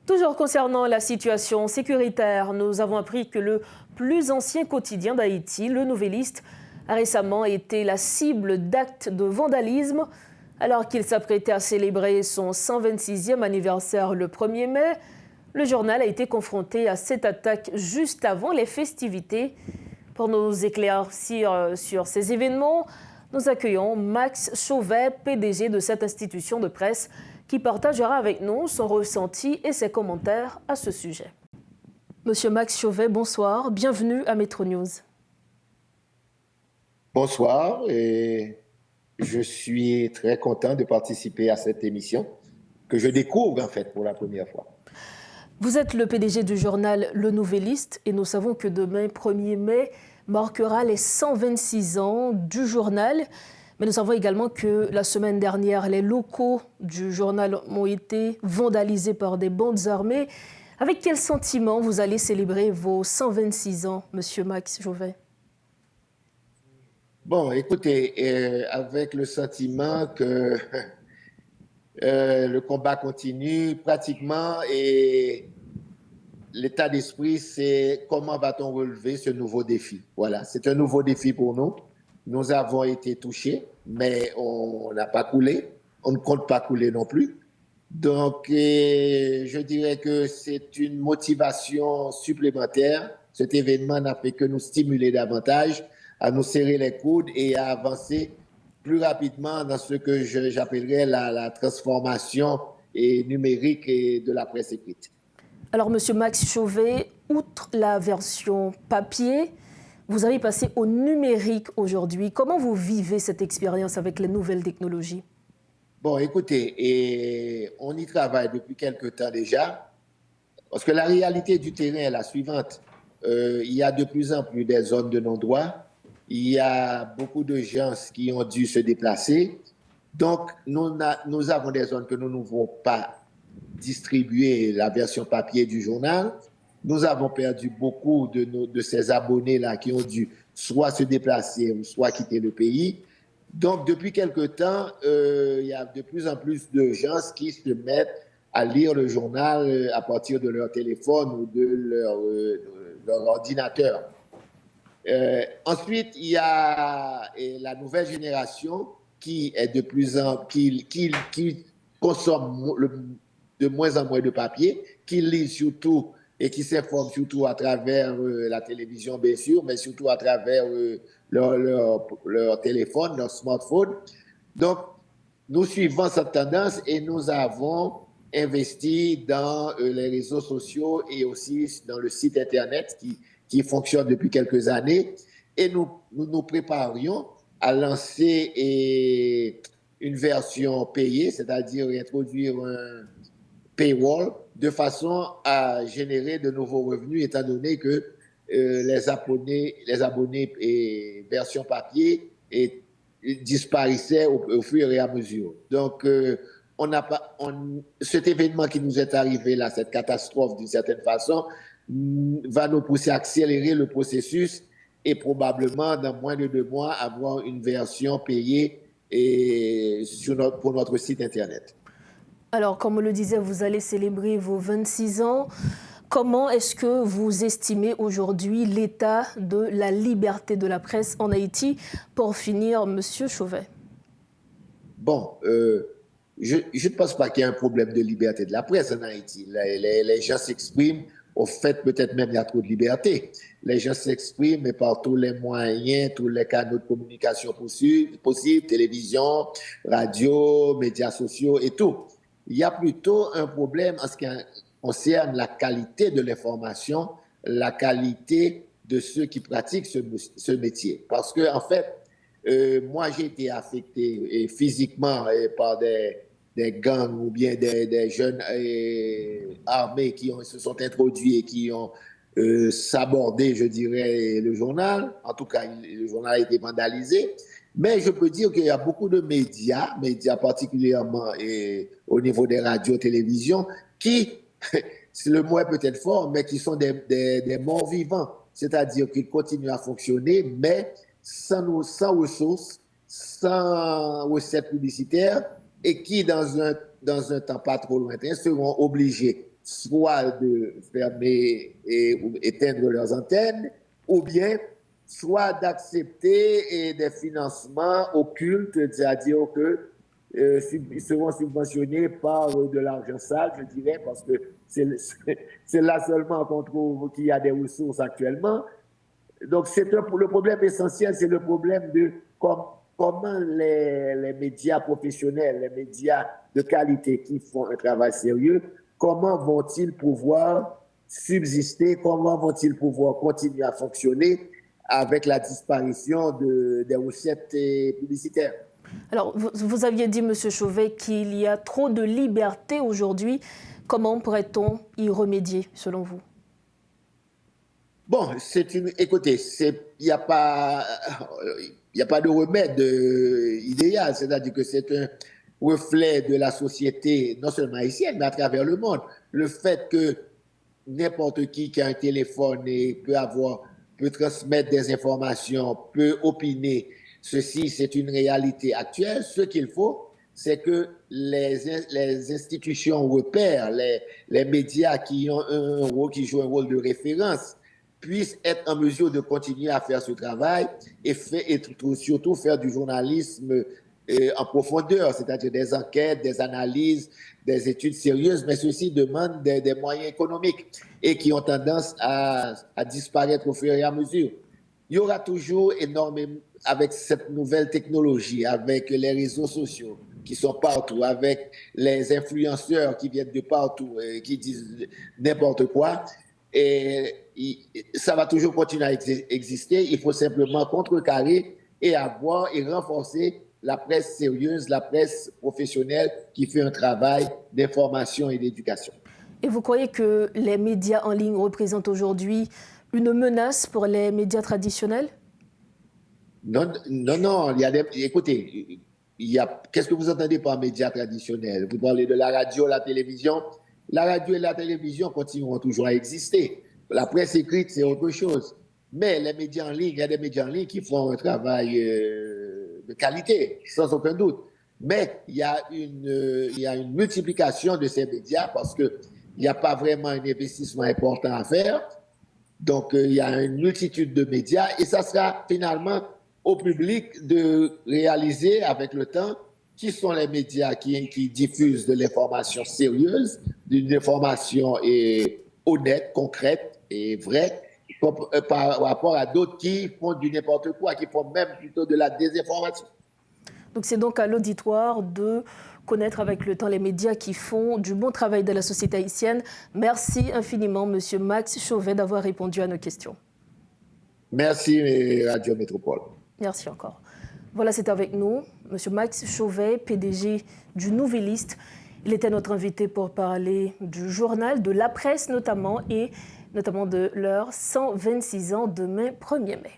Toujours concernant la situation sécuritaire, nous avons appris que le plus ancien quotidien d'Haïti, Le Nouvelliste, a récemment été la cible d'actes de vandalisme. Alors qu'il s'apprêtait à célébrer son 126e anniversaire le 1er mai, le journal a été confronté à cette attaque juste avant les festivités. Pour nous éclaircir sur ces événements, nous accueillons Max Chauvet, PDG de cette institution de presse, qui partagera avec nous son ressenti et ses commentaires à ce sujet. Monsieur Max Chauvet, bonsoir, bienvenue à Metro News. Bonsoir, et je suis très content de participer à cette émission que je découvre en fait pour la première fois. Vous êtes le PDG du journal Le Nouvelliste et nous savons que demain, 1er mai, marquera les 126 ans du journal. Mais nous savons également que la semaine dernière, les locaux du journal ont été vandalisés par des bandes armées. Avec quel sentiment vous allez célébrer vos 126 ans, monsieur Max Chauvet? Bon, écoutez, avec le sentiment que le combat continue pratiquement et l'état d'esprit, c'est comment va-t-on relever ce nouveau défi? Voilà, c'est un nouveau défi pour nous. Nous avons été touchés, mais on n'a pas coulé. On ne compte pas couler non plus. Donc, je dirais que c'est une motivation supplémentaire. Cet événement n'a fait que nous stimuler davantage, à nous serrer les coudes et à avancer plus rapidement dans ce que j'appellerais la transformation numérique de la presse écrite. Alors, monsieur Max Chauvet, outre la version papier, vous avez passé au numérique aujourd'hui. Comment vous vivez cette expérience avec les nouvelles technologies? Bon, écoutez, on y travaille depuis quelque temps déjà, parce que la réalité du terrain est la suivante. Il y a de plus en plus des zones de non-droit. Il y a beaucoup de gens qui ont dû se déplacer. Donc, nous avons des zones que nous ne pouvons pas distribuer la version papier du journal. Nous avons perdu beaucoup de ces abonnés-là qui ont dû soit se déplacer ou soit quitter le pays. Donc, depuis quelque temps, il y a de plus en plus de gens qui se mettent à lire le journal à partir de leur téléphone ou de leur ordinateur. Ensuite, il y a la nouvelle génération qui est de plus en qui consomme de moins en moins de papier, qui lit surtout et qui s'informent surtout à travers la télévision, bien sûr, mais surtout à travers leur téléphone, leur smartphone. Donc, nous suivons cette tendance et nous avons investi dans les réseaux sociaux et aussi dans le site Internet qui fonctionne depuis quelques années. Et nous préparions à lancer une version payée, c'est-à-dire introduire un paywall, de façon à générer de nouveaux revenus, étant donné que les abonnés et version papier disparaissaient au fur et à mesure. Donc, cet événement qui nous est arrivé là, cette catastrophe d'une certaine façon, va nous pousser à accélérer le processus et probablement dans moins de 2 mois avoir une version payée pour notre site Internet. Alors, comme on le disait, vous allez célébrer vos 26 ans. Comment est-ce que vous estimez aujourd'hui l'état de la liberté de la presse en Haïti? Pour finir, monsieur Chauvet. Bon, je ne pense pas qu'il y ait un problème de liberté de la presse en Haïti. Les gens s'expriment. Au fait, peut-être même il y a trop de liberté. Les gens s'expriment par tous les moyens, tous les canaux de communication possibles, télévision, radio, médias sociaux et tout. Il y a plutôt un problème en ce qui concerne la qualité de l'information, la qualité de ceux qui pratiquent ce métier. Parce que, en fait, moi, j'ai été affecté physiquement par des gangs ou bien des jeunes armés qui se sont introduits et qui ont sabordé, je dirais, le journal. En tout cas, le journal a été vandalisé. Mais je peux dire qu'il y a beaucoup de médias particulièrement au niveau des radios, télévisions, qui, le mot est peut-être fort, mais qui sont des morts vivants. C'est-à-dire qu'ils continuent à fonctionner, mais sans ressources, sans recettes publicitaires, et qui, dans un temps pas trop lointain, seront obligés soit de fermer et éteindre leurs antennes, ou bien soit d'accepter des financements occultes, c'est-à-dire que ils seront subventionnés par de l'argent sale, je dirais, parce que c'est là seulement qu'on trouve qu'il y a des ressources actuellement. Donc, le problème essentiel, c'est le problème de comment les médias professionnels, les médias de qualité qui font un travail sérieux, comment vont-ils pouvoir subsister, comment vont-ils pouvoir continuer à fonctionner avec la disparition des recettes publicitaires. Alors, vous aviez dit, M. Chauvet, qu'il y a trop de liberté aujourd'hui. Comment pourrait-on y remédier, selon vous? Bon, écoutez, il n'y a pas de remède idéal, c'est-à-dire que c'est un reflet de la société, non seulement haïtienne, mais à travers le monde. Le fait que n'importe qui a un téléphone et peut transmettre des informations, peut opiner, ceci, c'est une réalité actuelle. Ce qu'il faut, c'est que les institutions repèrent, les médias qui jouent un rôle de référence, puissent être en mesure de continuer à faire ce travail et surtout faire du journalisme en profondeur, c'est-à-dire des enquêtes, des analyses, des études sérieuses, mais ceci demande des moyens économiques et qui ont tendance à disparaître au fur et à mesure. Il y aura toujours énormément, avec cette nouvelle technologie, avec les réseaux sociaux qui sont partout, avec les influenceurs qui viennent de partout, qui disent n'importe quoi, et ça va toujours continuer à exister. Il faut simplement contrecarrer et renforcer la presse sérieuse, la presse professionnelle qui fait un travail d'information et d'éducation. Et vous croyez que les médias en ligne représentent aujourd'hui une menace pour les médias traditionnels? Non. Écoutez, qu'est-ce que vous entendez par médias traditionnels? Vous parlez de la radio, la télévision. La radio et la télévision continueront toujours à exister. La presse écrite, c'est autre chose. Mais les médias en ligne, il y a des médias en ligne qui font un travail de qualité, sans aucun doute. Mais il y a une multiplication de ces médias parce qu'il n'y a pas vraiment un investissement important à faire. Donc, il y a une multitude de médias et ça sera finalement au public de réaliser avec le temps qui sont les médias qui diffusent de l'information sérieuse, d'une information honnête, concrète et vraie, par rapport à d'autres qui font du n'importe quoi, qui font même plutôt de la désinformation. Donc c'est donc à l'auditoire de connaître avec le temps les médias qui font du bon travail de la société haïtienne. Merci infiniment, Monsieur Max Chauvet, d'avoir répondu à nos questions. Merci, Radio Métropole. Merci encore. Voilà, c'est avec nous, Monsieur Max Chauvet, PDG du Nouvelliste. Il était notre invité pour parler du journal, de la presse notamment, et notamment de leur 126 ans demain 1er mai.